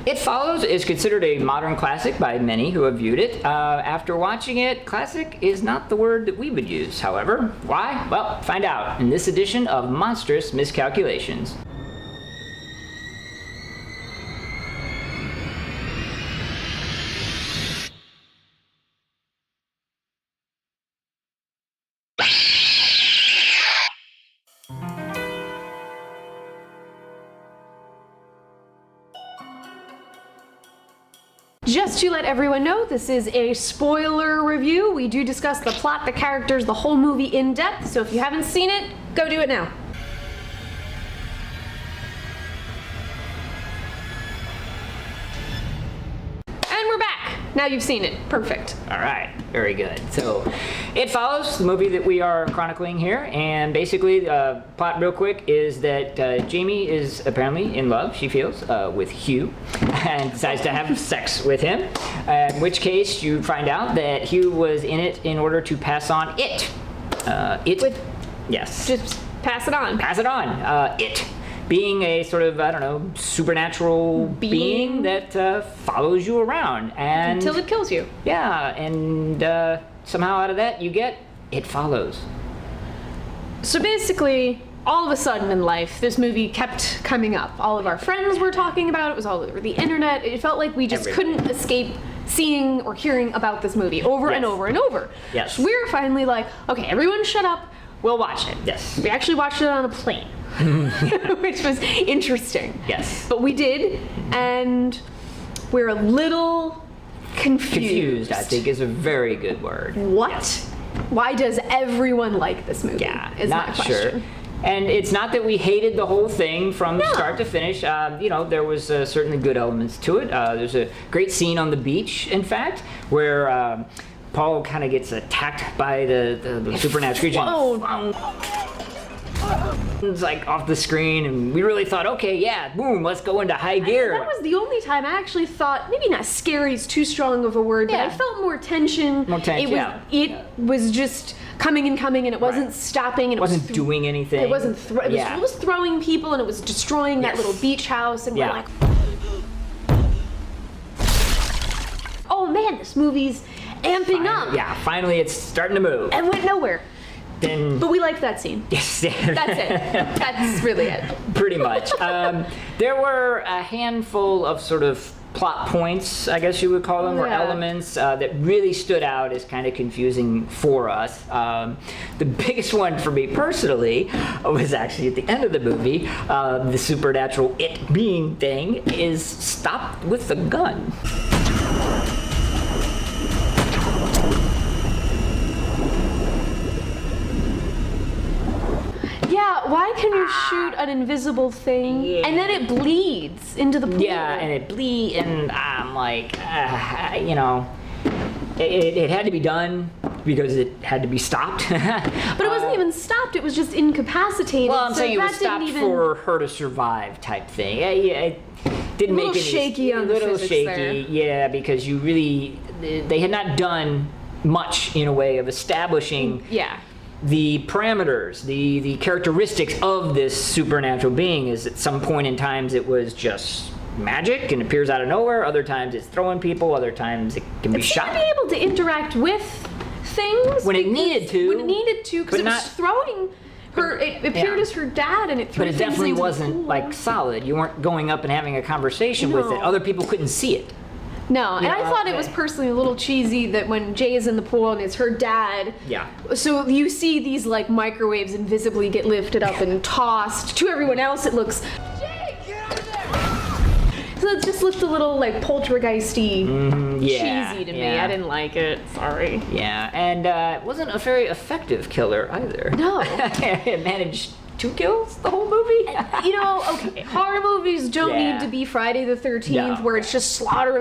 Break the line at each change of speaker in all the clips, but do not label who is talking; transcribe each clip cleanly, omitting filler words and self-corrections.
It Follows is considered a modern classic by many who have viewed it. After watching it, classic is not the word that we would use, however. Why? Well, find out in this edition of Monstrous Miscalculations.
Just to let everyone know, this is a spoiler review. We do discuss the plot, the characters, the whole movie in depth, so if you haven't seen it, go do it now. And we're back! Now you've seen it. Perfect.
All right, very good. So, It Follows, the movie that we are chronicling here, and basically, plot real quick is that Jamie is apparently in love, she feels, with Hugh, and decides to have sex with him, in which case you find out that Hugh was in it in order to pass on it. Yes.
Just pass it on.
Pass it on. It. Being a sort of, I don't know, supernatural being that follows you around. And
until it kills you.
Yeah, and somehow out of that you get It Follows.
So basically, all of a sudden in life, this movie kept coming up. All of our friends were talking about it. It was all over the internet. It felt like we just couldn't escape seeing or hearing about this movie over and over and over.
Yes.
So we were finally like, okay, everyone shut up. We'll watch it.
Yes.
We actually watched it on a plane. Which was interesting.
Yes.
But we did, and we're a little confused.
I think is a very good word.
What?
Yes.
Why does everyone like this movie?
Yeah,
is
not
my question.
sure. And it's not that we hated the whole thing from start to finish. You know, there was certainly good elements to it. There's a great scene on the beach, in fact, where Paul kind of gets attacked by the supernatural creature. It's like off the screen, and we really thought, okay, yeah, boom, let's go into high gear.
That was the only time I actually thought, maybe not scary is too strong of a word, but I felt more tension.
More tension,
it was just coming and coming, and it wasn't stopping, and
it wasn't doing anything.
It wasn't. It was throwing people, and it was destroying that little beach house, and we're like, oh man, this movie's amping up.
Yeah, finally it's starting to move.
And went nowhere. But we liked that scene.
Yes.
That's it. That's really it.
Pretty much. There were a handful of sort of plot points, I guess you would call them, or elements that really stood out as kind of confusing for us. The biggest one for me personally was actually at the end of the movie. The supernatural it being thing is stopped with the gun.
Why can you shoot an invisible thing and then it bleeds into the pool?
Yeah, and it bleeds, and I'm like, you know, it had to be done because it had to be stopped.
But it wasn't even stopped, it was just incapacitated.
Well, I'm saying it was stopped for her to survive type thing. It didn't make any
shaky on
a little
the
shaky,
there.
Yeah, because you really, they had not done much in a way of establishing the parameters, the characteristics of this supernatural being. Is at some point in times it was just magic and appears out of nowhere. Other times it's throwing people. Other times it can be shot.
It seemed to be able to interact with things
when it needed to.
When it needed to, because it was throwing her. It appeared as her dad, and it threw
But it
things
definitely
into
wasn't
the pool.
like solid. You weren't going up and having a conversation with it. Other people couldn't see it.
No, and I thought it was personally a little cheesy that when Jay is in the pool and it's her dad.
Yeah.
So you see these like microwaves invisibly get lifted up and tossed. To everyone else, it looks. Jay, get out of there! So it just looked a little like poltergeisty, cheesy to me. I didn't like it. Sorry.
Yeah, and it wasn't a very effective killer either.
No.
It managed 2 kills the whole movie?
You know, okay, horror movies don't need to be Friday the 13th where it's just slaughter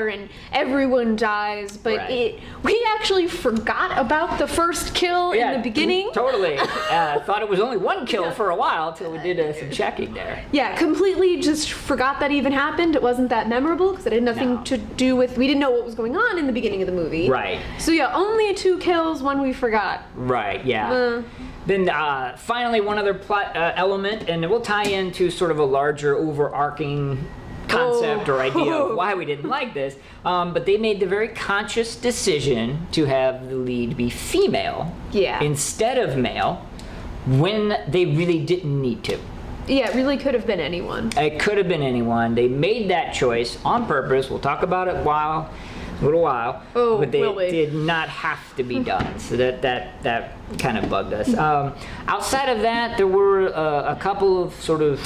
and everyone dies, but we actually forgot about the first kill in the beginning.
Totally. Thought it was only 1 kill for a while till we did some checking there.
Yeah, completely just forgot that even happened. It wasn't that memorable because it had nothing to do with, we didn't know what was going on in the beginning of the movie.
Right.
So yeah, only 2 kills, 1 we forgot.
Right, yeah. Then finally one other plot element, and it will tie into sort of a larger overarching concept or idea of why we didn't like this, but they made the very conscious decision to have the lead be female instead of male when they really didn't need to.
Yeah, it really could have been anyone.
It could have been anyone. They made that choice on purpose. We'll talk about it a little while. But they did not have to be done. So that kind of bugged us. Outside of that, there were a couple of sort of,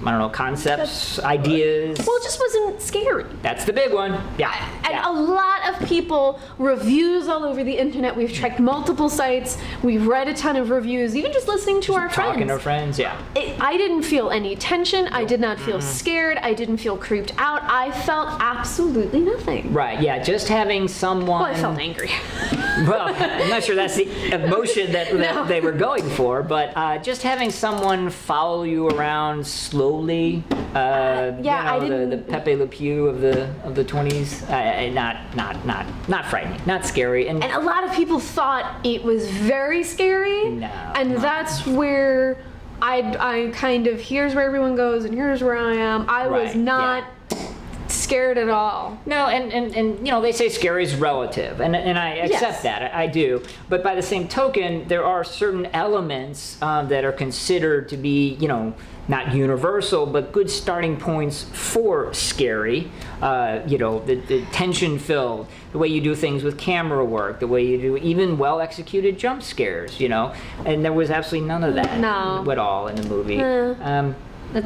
I don't know, concepts, ideas.
Well, it just wasn't scary.
That's the big one. Yeah.
And a lot of people, reviews all over the internet. We've checked multiple sites. We've read a ton of reviews, even just listening to our friends.
Talking to friends, yeah.
I didn't feel any tension. I did not feel scared. I didn't feel creeped out. I felt absolutely nothing.
Right, yeah, just having someone...
Well, I felt angry.
Well, I'm not sure that's the emotion that they were going for, but just having someone follow you around slowly,
I didn't...
the Pepe Le Pew of the 20s, not frightening, not scary, and
a lot of people thought it was very scary.
No,
and that's where I kind of, here's where everyone goes and here's where I am. I was not scared at all.
No, and you know, they say scary is relative, and I accept that, I do. But by the same token, there are certain elements that are considered to be, you know, not universal, but good starting points for scary. You know, the tension-filled, the way you do things with camera work, the way you do even well-executed jump scares, you know. And there was absolutely none of that at all in the movie.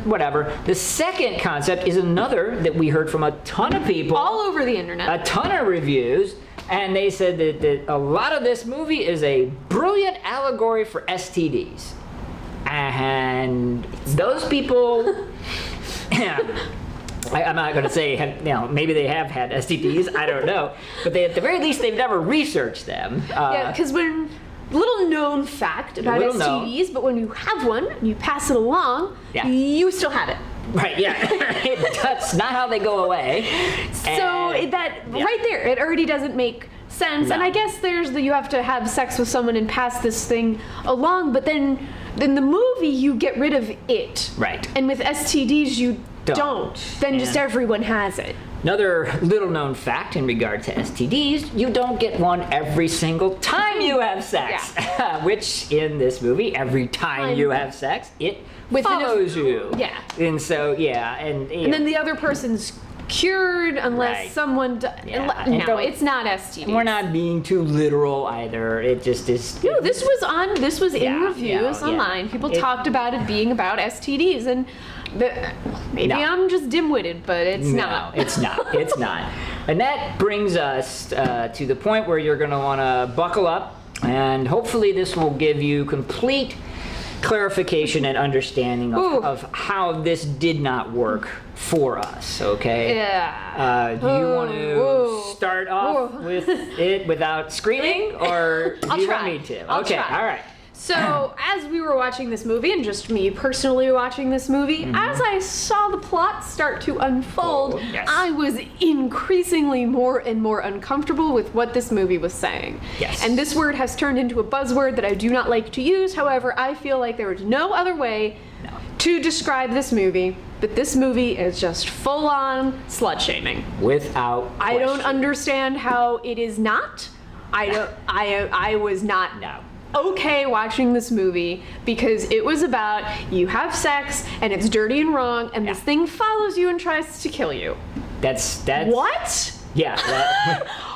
Whatever. The second concept is another that we heard from a ton of people.
All over the internet.
A ton of reviews. And they said that a lot of this movie is a brilliant allegory for STDs. And those people... I'm not going to say, you know, maybe they have had STDs, I don't know. But at the very least, they've never researched them.
Yeah, because when... Little known fact about STDs, but when you have one and you pass it along, you still have it.
Right, yeah. That's not how they go away.
So right there, it already doesn't make sense.
No.
And I guess there's you have to have sex with someone and pass this thing along, but then in the movie you get rid of it.
Right.
And with STDs you don't. Then just everyone has it.
Another little known fact in regard to STDs, you don't get one every single time you have sex. Yeah. Which in this movie, every time you have sex, it follows you.
Yeah.
And so, and
then the other person's cured unless someone... No, it's not STDs.
And we're not being too literal either. It just is...
No, this was in reviews online. People talked about it being about STDs, and... Maybe I'm just dim-witted, but it's not.
It's not. It's not. And that brings us to the point where you're going to want to buckle up, and hopefully this will give you complete clarification and understanding of how this did not work for us, okay?
Yeah.
Do you want to start off with it without screaming, or do you want me to?
I'll try.
All right.
So, as we were watching this movie, and just me personally watching this movie, as I saw the plot start to unfold, I was increasingly more and more uncomfortable with what this movie was saying.
Yes.
And this word has turned into a buzzword that I do not like to use. However, I feel like there was no other way to describe this movie, but this movie is just full-on slut-shaming.
Without question.
I don't understand how it is not. I was not okay watching this movie because it was about you have sex and it's dirty and wrong and this thing follows you and tries to kill you.
That's
what?
Yeah.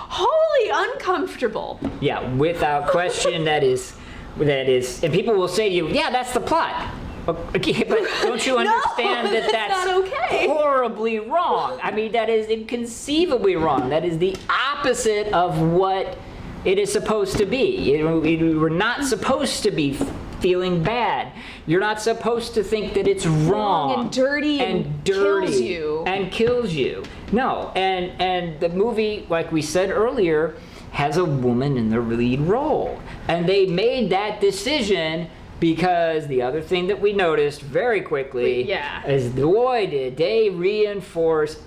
Wholly uncomfortable.
Yeah, without question, that is, and people will say to you, yeah, that's the plot. Okay, but don't you understand that that's
not okay.
Horribly wrong? I mean, that is inconceivably wrong. That is the opposite of what it is supposed to be. We're not supposed to be feeling bad. You're not supposed to think that it's wrong
and dirty and
kills you. No, and the movie, like we said earlier, has a woman in the lead role, and they made that decision because the other thing that we noticed very quickly is, boy, did they reinforce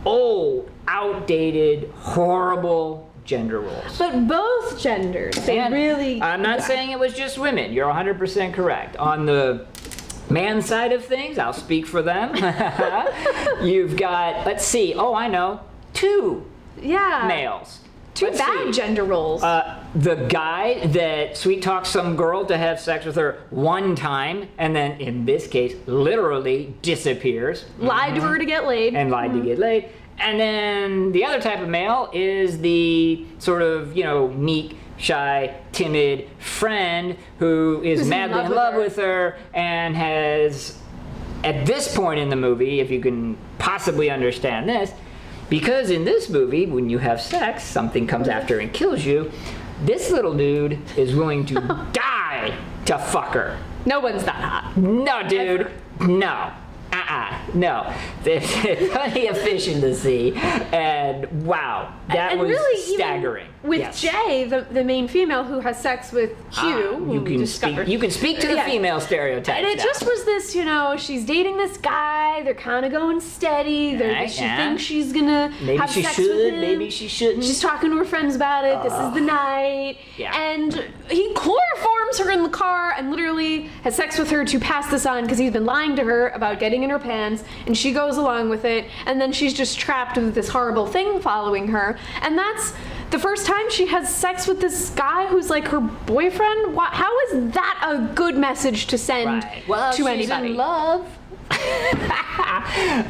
old, outdated, horrible gender roles.
But both genders, they really...
I'm not saying it was just women. You're 100% correct. On the man side of things, I'll speak for them. You've got, let's see, oh, I know, 2 males.
2
Let's
bad
see.
gender roles.
The guy that sweet talks some girl to have sex with her one time, and then in this case, literally disappears.
Lied to her to get laid.
And lied to get laid. And then the other type of male is the sort of, meek, shy, timid friend who is madly in love with her and has, at this point in the movie, if you can possibly understand this, because in this movie, when you have sex, something comes after and kills you, this little dude is willing to die to fuck her.
No one's that hot.
No, dude. No. No. There's plenty of fish in the sea, and wow, that was
really,
staggering.
With Jay, the main female who has sex with Hugh,
you can speak to the female stereotype.
And it just was this, she's dating this guy. They're kind of going steady. She thinks she's gonna have sex with him.
Maybe she shouldn't.
She's talking to her friends about it. This is the night.
Yeah.
And he chloroforms her in the car and literally has sex with her to pass this on because he's been lying to her about getting in her pants, and she goes along with it, and then she's just trapped with this horrible thing following her. And that's the first time she has sex with this guy who's like her boyfriend. How is that a good message to send to anybody?
She's in love.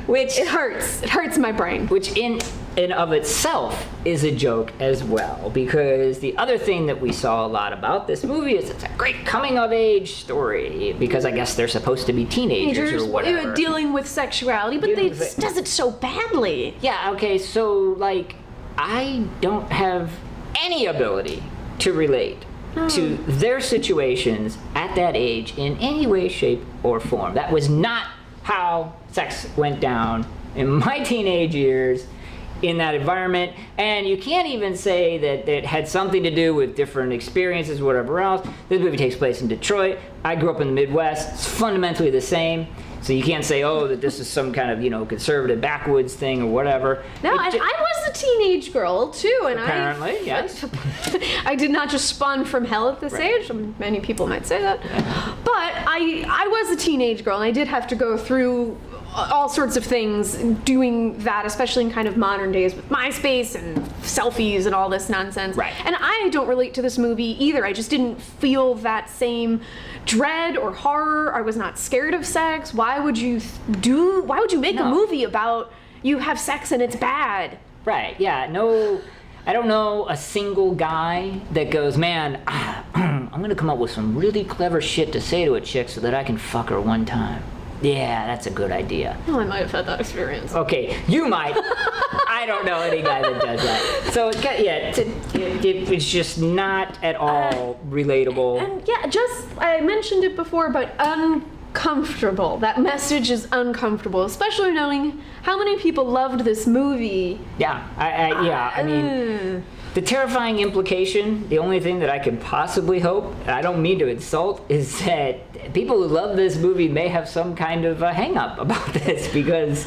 Which
it hurts. It hurts my brain.
Which in of itself is a joke as well, because the other thing that we saw a lot about this movie is it's a great coming of age story, because I guess they're supposed to be teenagers or whatever.
Dealing with sexuality, but they does it so badly.
Yeah, okay, so like I don't have any ability to relate to their situations at that age in any way, shape, or form. That was not how sex went down in my teenage years in that environment, and you can't even say that it had something to do with different experiences, whatever else. This movie takes place in Detroit. I grew up in the Midwest. It's fundamentally the same. So you can't say, that this is some kind of, conservative backwoods thing or whatever.
No, I was a teenage girl too, and
apparently, yes.
I did not just spawn from hell at this age. Many people might say that, but I was a teenage girl, and I did have to go through all sorts of things doing that, especially in kind of modern days with MySpace and selfies and all this nonsense.
Right.
And I don't relate to this movie either. I just didn't feel that same dread or horror. I was not scared of sex. Why would you make a movie about you have sex and it's bad?
Right, yeah, no, I don't know a single guy that goes, man, I'm gonna come up with some really clever shit to say to a chick so that I can fuck her one time. Yeah, that's a good idea.
Oh, I might have had that experience.
Okay, you might. I don't know any guy that does that. So, it's just not at all relatable.
And I mentioned it before, but uncomfortable. That message is uncomfortable, especially knowing how many people loved this movie.
Yeah, I mean, the terrifying implication, the only thing that I can possibly hope, and I don't mean to insult, is that people who love this movie may have some kind of a hang-up about this, because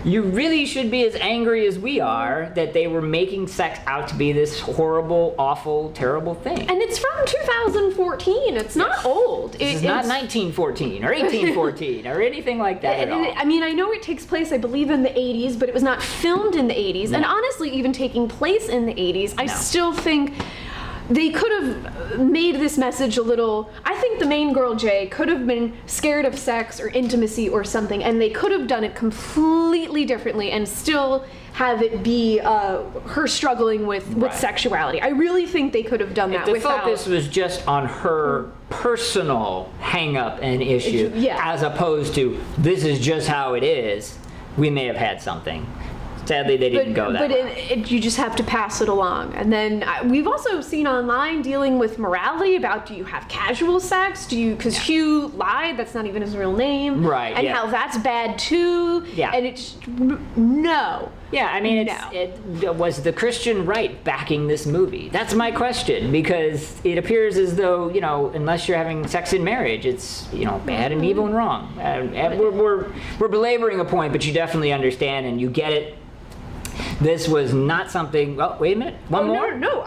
you really should be as angry as we are that they were making sex out to be this horrible, awful, terrible thing.
And it's from 2014. It's not old.
It's not 1914 or 1814 or anything like that at all.
I mean, I know it takes place, I believe, in the 80s, but it was not filmed in the 80s. No. And honestly, even taking place in the 80s, I still think they could have made this message a little. I think the main girl, Jay, could have been scared of sex or intimacy or something, and they could have done it completely differently and still have it be her struggling with sexuality. I really think they could have done that
if the focus was just on her personal hang-up and issue, as opposed to this is just how it is, we may have had something. Sadly, they didn't go that
But you just have to pass it along. And then we've also seen online dealing with morality about, do you have casual sex? Because Hugh lied, that's not even his real name.
Right,
and how that's bad too. Yeah. And it's, no.
Yeah, I mean, it was the Christian right backing this movie? That's my question, because it appears as though, unless you're having sex in marriage, it's, bad and evil and wrong. And we're belaboring a point, but you definitely understand and you get it. This was not something. Well, wait a minute. One more.
No.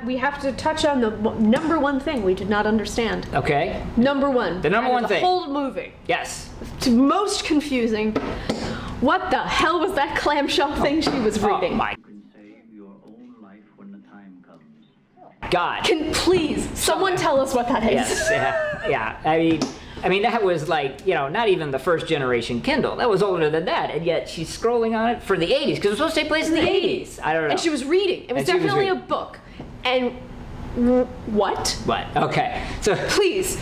We have to touch on the number one thing we did not understand.
Okay.
Number one.
The number one
the
thing.
whole movie.
Yes.
Most confusing. What the hell was that clamshell thing she was reading?
Oh my God.
Can please someone tell us what that is?
Yes. Yeah. I mean, that was like, not even the first generation Kindle. That was older than that, and yet she's scrolling on it for the 80s because it was supposed to take place in the 80s. I don't know.
And she was reading. It was definitely a book. And what?
What? Okay. So
please,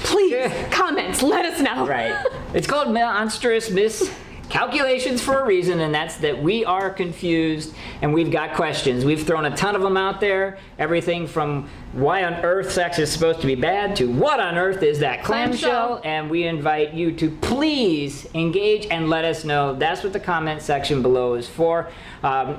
comments. Let us know.
Right. It's called Monstrous Miscalculations for a reason, and that's that we are confused and we've got questions. We've thrown a ton of them out there. Everything from why on earth sex is supposed to be bad to what on earth is that clamshell, and we invite you to please engage and let us know. That's what the comment section below is for.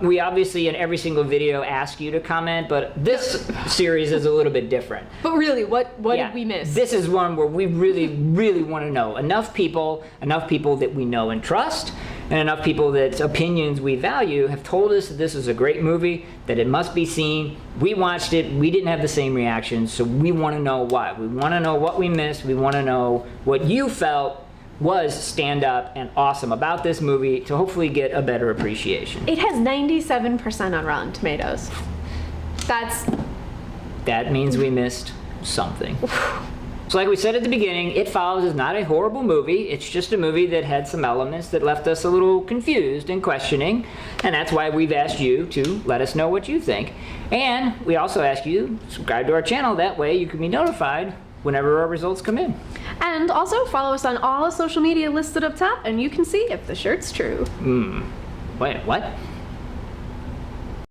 We obviously in every single video ask you to comment, but this series is a little bit different.
But really, what did we miss?
This is one where we really want to know. Enough people that we know and trust, and enough people that opinions we value have told us that this is a great movie, that it must be seen. We watched it, we didn't have the same reaction, so we want to know why. We want to know what we missed, we want to know what you felt was stand up and awesome about this movie to hopefully get a better appreciation.
It has 97% on Rotten Tomatoes.
That means we missed something. So like we said at the beginning, It Follows is not a horrible movie. It's just a movie that had some elements that left us a little confused and questioning. And that's why we've asked you to let us know what you think. And we also ask you to subscribe to our channel. That way you can be notified whenever our results come in.
And also follow us on all the social media listed up top, and you can see if the shirt's true.
Wait, what?